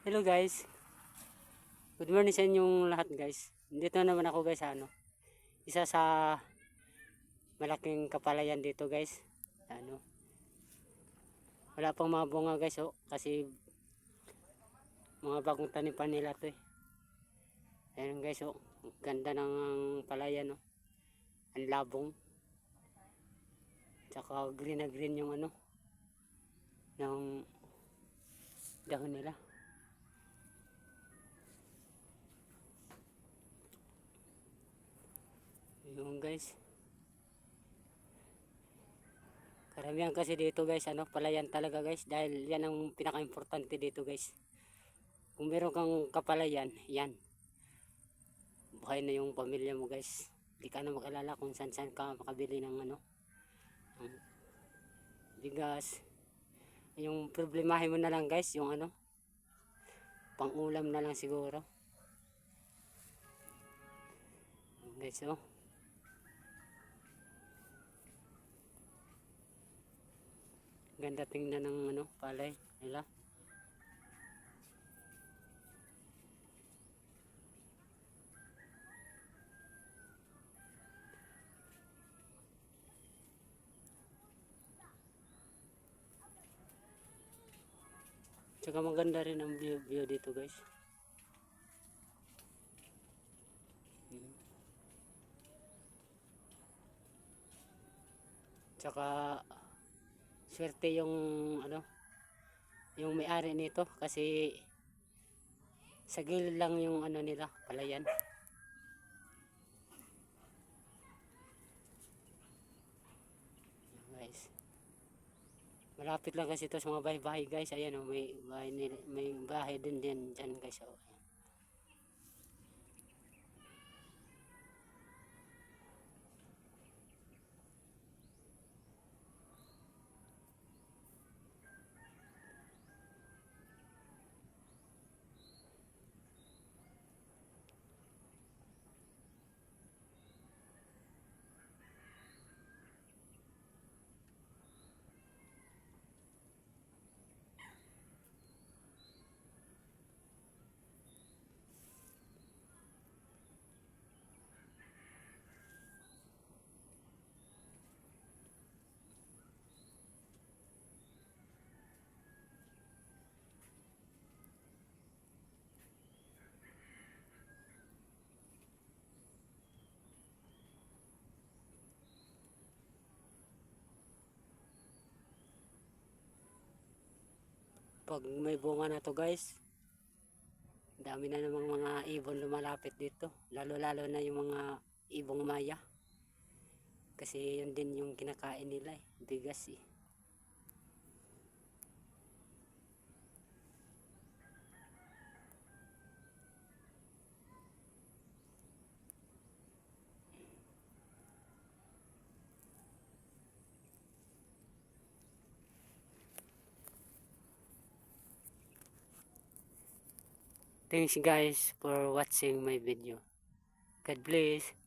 Hello guys, good morning sa inyong lahat guys. Dito naman ako guys sa isa sa malaking kapalayan dito guys. Wala pang mga bunga guys kasi mga bagong tanim pa nila to eh. Ayan guys ganda ng palayan ang labong. Tsaka green na green yung ng dahon nila. Yung guys. Karamihan kasi dito guys, palayan talaga guys dahil yan ang pinaka-importante dito guys. Kung meron kang kapalayan, yan. Buhay na yung pamilya mo guys. Hindi ka na makalala kung saan ka makabili ng ng bigas. Yung problemahin mo na lang guys, yung pang-ulam na lang siguro. Guys ganda tingnan ng palay nila. Tsaka maganda rin ang view dito guys. Tsaka swerte yung yung may-ari nito kasi sa gilid lang yung nila palayan. Guys, malapit lang kasi ito sa mga bahay-bahay guys. Ayan may bahay din dyan guys. Pag may bunga na to guys, dami na namang mga ibon lumalapit dito, lalo na yung mga ibong maya kasi yun din yung kinakain nila bigas eh. Thanks guys for watching my video. God bless.